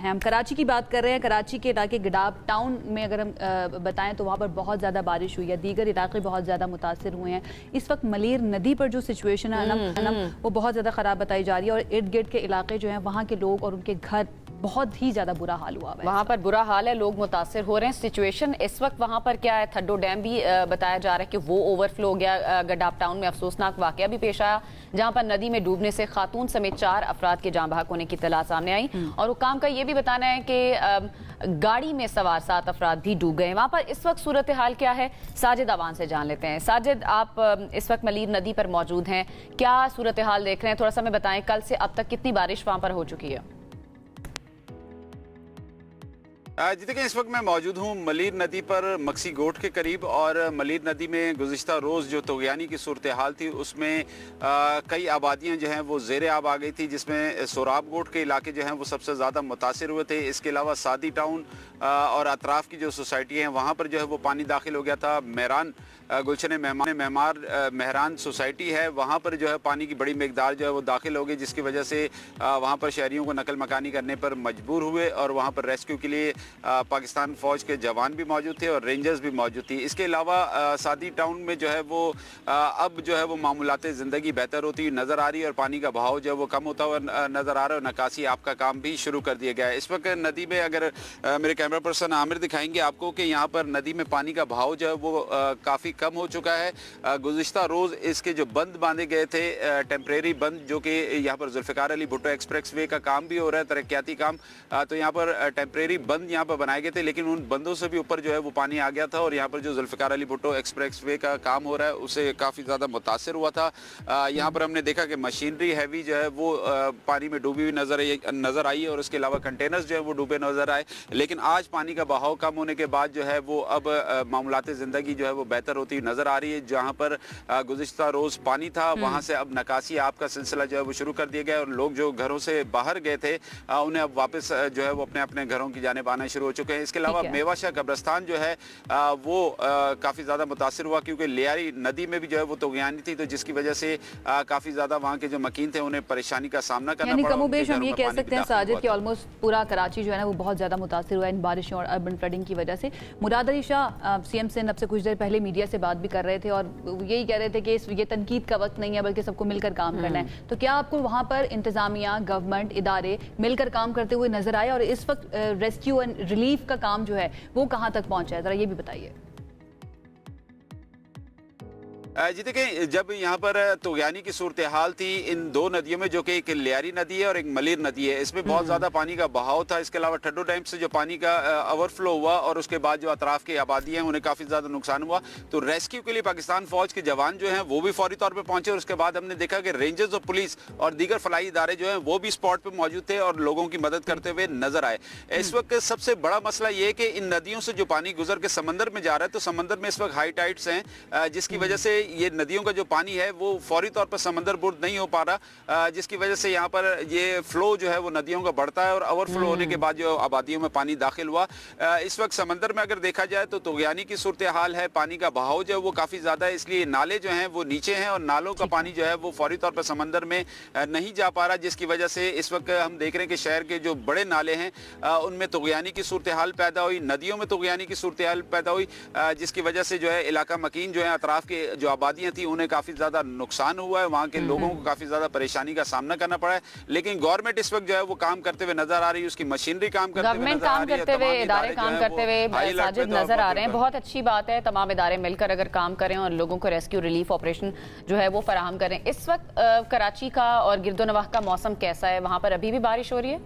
ہم کراچی کی بات کر رہے ہیں. کراچی کے علاقے گڈاب ٹاؤن میں اگر ہم بتائیں تو وہاں پر بہت زیادہ بارش ہوئی ہے. دیگر علاقے بہت زیادہ متاثر ہوئے ہیں. اس وقت ملیر ندی پر جو سچویشن ہے وہ بہت زیادہ خراب بتائی جا رہی ہے, اور ارد گرد کے علاقے جو ہیں وہاں کے لوگ اور ان کے گھر بہت ہی زیادہ برا حال ہوا ہے. وہاں پر برا حال ہے, لوگ متاثر ہو رہے ہیں. سچویشن اس وقت وہاں پر کیا ہے؟ تھڈو ڈیم بھی بتایا جا رہا ہے کہ وہ اوور فلو ہو گیا. گڈاب ٹاؤن میں افسوسناک واقعہ بھی پیش آیا جہاں پر ندی میں ڈوبنے سے خاتون سمیت 4 افراد کے جاں بحق ہونے کی اطلاع سامنے آئی, اور حکام کا یہ بھی بتانا ہے کہ گاڑی میں سوار 7 افراد بھی ڈوب گئے. وہاں پر اس وقت صورتحال کیا ہے؟ ساجد عوان سے جان لیتے ہیں. ساجد, آپ اس وقت ملیر ندی پر موجود ہیں, کیا صورتحال دیکھ رہے ہیں؟ تھوڑا سا ہمیں بتائیں, کل سے اب تک کتنی بارش وہاں پر ہو چکی ہے؟ جی دیکھیں, اس وقت میں موجود ہوں ملیر ندی پر مکسی گوٹ کے قریب, اور ملیر ندی میں گزشتہ روز جو طغیانی کی صورتحال تھی اس میں کئی آبادیاں جو ہیں وہ زیر آب آ گئی تھی, جس میں سوراب گوٹ کے علاقے جو ہیں وہ سب سے زیادہ متاثر ہوئے تھے. اس کے علاوہ سادی ٹاؤن اور اطراف کی جو سوسائٹی ہیں وہاں پر جو ہے وہ پانی داخل ہو گیا تھا. مہران گلشن مہران سوسائٹی ہے, وہاں پر جو ہے پانی کی بڑی مقدار جو ہے وہ داخل ہو گئی, جس کی وجہ سے وہاں پر شہریوں کو نقل مکانی کرنے پر مجبور ہوئے, اور وہاں پر ریسکیو کے لیے پاکستان فوج کے جوان بھی موجود تھے اور رینجرز بھی موجود تھی. اس کے علاوہ سادی ٹاؤن میں جو ہے وہ اب جو ہے وہ معمولات زندگی بہتر ہوتی نظر آ رہی ہے, اور پانی کا بہاؤ جو ہے وہ کم ہوتا ہوا نظر آ رہا ہے, اور نکاسی آپ کا کام بھی شروع کر دیا گیا ہے. اس وقت ندی میں, اگر میرے کیمرہ پرسن عامر دکھائیں گے آپ کو, کہ یہاں پر ندی میں پانی کا بہاؤ جو ہے وہ کافی کم ہو چکا ہے. گزشتہ روز اس کے جو بند باندھے گئے تھے, ٹیمپریری بند, جو کہ یہاں پر ذوالفقار علی بھٹو ایکسپریس وے کا کام بھی ہو رہا ہے, ترقیاتی کام, تو یہاں پر ٹیمپریری بند یہاں پر بنائے گئے تھے, لیکن ان بندوں سے بھی اوپر جو ہے وہ پانی آ گیا تھا, اور یہاں پر جو ذوالفقار علی بھٹو ایکسپریس وے کا کام ہو رہا ہے اسے کافی زیادہ متاثر ہوا تھا. یہاں پر ہم نے دیکھا کہ مشینری ہیوی جو ہے وہ پانی میں ڈوبی ہوئی نظر آئی, اور اس کے علاوہ کنٹینرز جو ہے وہ ڈوبے نظر آئے. لیکن آج پانی کا بہاؤ کم ہونے کے بعد جو ہے وہ اب معاملات زندگی جو ہے وہ بہتر ہوتی نظر آ رہی ہے. جہاں پر گزشتہ روز پانی تھا وہاں سے اب نکاسی آپ کا سلسلہ جو ہے وہ شروع کر دیا گیا, اور لوگ جو گھروں سے باہر گئے تھے انہیں اب واپس جو ہے وہ اپنے اپنے گھروں کی جانب آنا شروع ہو چکے ہیں. اس کے علاوہ میوہ شاہ قبرستان جو ہے وہ کافی زیادہ متاثر ہوا, کیونکہ لیاری ندی میں بھی جو ہے وہ طغیانی تھی, تو جس کی وجہ سے کافی زیادہ وہاں کے جو مکین تھے انہیں پریشانی کا سامنا کرنا پڑا. یعنی کم و بیش ہم یہ کہہ سکتے ہیں ساجد کہ آلموسٹ پورا کراچی جو ہے نا وہ بہت زیادہ متاثر ہوا ہے ان بارشوں اور اربن فلڈنگ کی وجہ سے. مراد علی شاہ سی ایم سندھ اب سے کچھ دیر پہلے میڈیا سے بات بھی کر رہے تھے, اور یہی کہہ رہے تھے کہ یہ تنقید کا وقت نہیں ہے بلکہ سب کو مل کر کام کرنا ہے. تو کیا آپ کو وہاں پر انتظامیہ, گورنمنٹ ادارے مل کر کام کرتے ہوئے نظر آئے, اور اس وقت ریسکیو اینڈ ریلیف کا کام جو ہے وہ کہاں تک پہنچا ہے؟ ذرا یہ بھی بتائیے. جی دیکھیں, جب یہاں پر طغیانی کی صورتحال تھی ان دو ندیوں میں, جو کہ ایک لیاری ندی ہے اور ایک ملیر ندی ہے, اس میں بہت زیادہ پانی کا بہاؤ تھا. اس کے علاوہ ٹھڈو ڈیم سے جو پانی کا اوور فلو ہوا, اور اس کے بعد جو اطراف کی آبادی ہیں انہیں کافی زیادہ نقصان ہوا, تو ریسکیو کے لیے پاکستان فوج کے جوان جو ہیں وہ بھی فوری طور پہ پہنچے, اور اس کے بعد ہم نے دیکھا کہ رینجرز اور پولیس اور دیگر فلاحی ادارے جو ہیں وہ بھی اسپاٹ پہ موجود تھے اور لوگوں کی مدد کرتے ہوئے نظر آئے. اس وقت سب سے بڑا مسئلہ یہ ہے کہ ان ندیوں سے جو پانی گزر کے سمندر میں جا رہا ہے, تو سمندر میں اس وقت ہائی ٹائڈز ہیں, جس کی وجہ سے یہ ندیوں کا جو پانی ہے وہ فوری طور پر سمندر برد نہیں ہو پا رہا, جس کی وجہ سے یہاں پر یہ فلو جو ہے وہ ندیوں کا بڑھتا ہے, اور اوور فلو ہونے کے بعد جو آبادیوں میں پانی داخل ہوا. اس وقت سمندر میں اگر دیکھا جائے تو طغیانی کی صورتحال ہے, پانی کا بہاؤ جو ہے وہ کافی زیادہ ہے, اس لیے نالے جو ہیں وہ نیچے ہیں, اور نالوں کا پانی جو ہے وہ فوری طور پر سمندر میں نہیں جا پا رہا, جس کی وجہ سے اس وقت ہم دیکھ رہے ہیں کہ شہر کے جو بڑے نالے ہیں ان میں طغیانی کی صورتحال پیدا ہوئی, ندیوں میں طغیانی کی صورتحال پیدا ہوئی, جس کی وجہ سے جو ہے علاقہ مکین جو ہے اطراف کے جو آبادیاں تھیں انہیں کافی زیادہ نقصان ہوا ہے, وہاں کے لوگوں کو کافی زیادہ پریشانی کا سامنا کرنا پڑا ہے. لیکن گورنمنٹ اس وقت جو ہے وہ کام کرتے ہوئے نظر آ رہی ہے, اس کی مشینری کام کرتے ہوئے نظر آ رہی ہے, گورنمنٹ ادارے کام کرتے ہوئے ساجد نظر آ رہے ہیں. بہت اچھی بات ہے, تمام ادارے مل کر اگر کام کریں اور لوگوں کو ریسکیو ریلیف آپریشن جو ہے وہ فراہم کریں. اس وقت کراچی کا اور گرد و نواح کا موسم کیسا ہے؟ وہاں پر ابھی بھی بارش ہو رہی ہے؟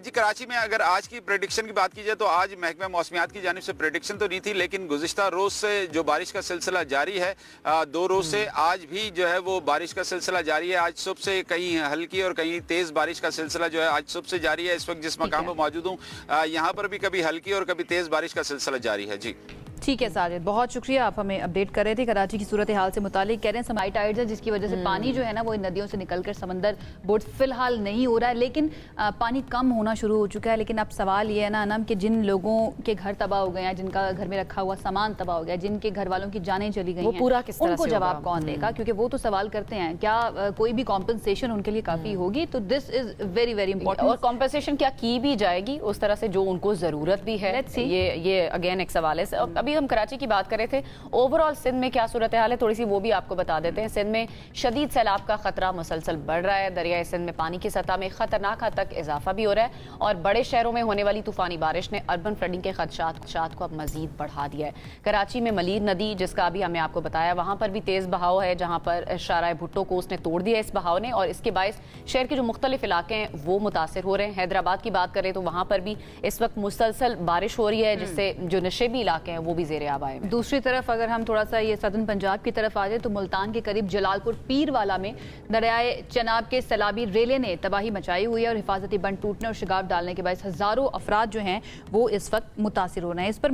جی کراچی میں اگر آج کی پریڈکشن کی بات کی جائے تو آج محکمہ موسمیات کی جانب سے پریڈکشن تو نہیں تھی, لیکن گزشتہ روز سے جو بارش کا سلسلہ جاری ہے, 2 روز سے آج بھی جو ہے وہ بارش کا سلسلہ جاری ہے. آج صبح سے کہیں ہلکی اور کہیں تیز بارش کا سلسلہ جو ہے آج صبح سے جاری ہے. اس وقت جس مقام پر موجود ہوں یہاں پر بھی کبھی ہلکی اور کبھی تیز بارش کا سلسلہ جاری ہے. جی ٹھیک ہے ساجد، بہت شکریہ، آپ ہمیں اپڈیٹ کر رہے تھے کراچی کی صورتحال سے متعلق۔ کہہ رہے ہیں سمائی ٹائیڈز ہے جس کی وجہ سے پانی جو ہے نا وہ ان ندیوں سے نکل کر سمندر بوٹ فی الحال نہیں ہو رہا ہے، لیکن پانی کم ہونا شروع ہو چکا ہے۔ لیکن اب سوال یہ ہے نا انم کہ جن لوگوں کے گھر تباہ ہو گئے ہیں، جن کا گھر میں رکھا ہوا سامان تباہ ہو گیا، جن کے گھر والوں کی جانیں چلی گئی ہیں، پورا کس طرح ان کو سے جواب ہوگا؟ کون دے گا؟ کیونکہ وہ تو سوال کرتے ہیں کیا کوئی بھی کمپنسیشن ان کے لیے کافی ہوگی؟ تو دس از ویری ویری امپورٹنٹ۔ اور کمپنسیشن کیا کی بھی جائے گی اس طرح سے جو ان کو ضرورت بھی ہے؟ یہ اگین ایک سوال ہے۔ ابھی ہم کراچی کی بات کر رہے تھے، اوور آل سندھ میں کیا صورتحال ہے تھوڑی سی وہ بھی آپ کو بتا دیتے ہیں۔ سندھ میں شدید سیلاب کا خطرہ مسلسل بڑھ رہا ہے، دریائے سندھ میں پانی کی سطح میں خطرناک حد تک اضافہ بھی ہو رہا ہے، اور بڑے شہروں میں ہونے والی طوفانی بارش نے اربن فلڈنگ کے خدشات کو اب مزید بڑھا دیا ہے۔ کراچی میں ملیر ندی، جس کا ابھی ہمیں آپ کو بتایا، وہاں پر بھی تیز بہاؤ ہے، جہاں پر شارع بھٹو کو اس نے توڑ دیا اس بہاؤ نے، اور اس کے باعث شہر کے جو مختلف علاقے ہیں وہ متاثر ہو رہے ہیں۔ حیدرآباد کی بات کریں تو وہاں پر بھی اس وقت مسلسل بارش ہو رہی ہے، جس سے جو نشیبی علاقے ہیں وہ بھی زیر آب آئے ہیں۔ دوسری طرف اگر ہم تھوڑا سا یہ سدرن پنجاب کی طرف آ جائے تو ملتان کے قریب جلال پور پیر والا میں دریائے چناب کے سیلابی ریلے نے تباہی مچائی ہوئی ہے، اور حفاظتی بند ٹوٹنے اور شگاف ڈالنے کے باعث ہزاروں افراد جو ہیں وہ اس وقت متاثر ہو رہے ہیں۔ اس پر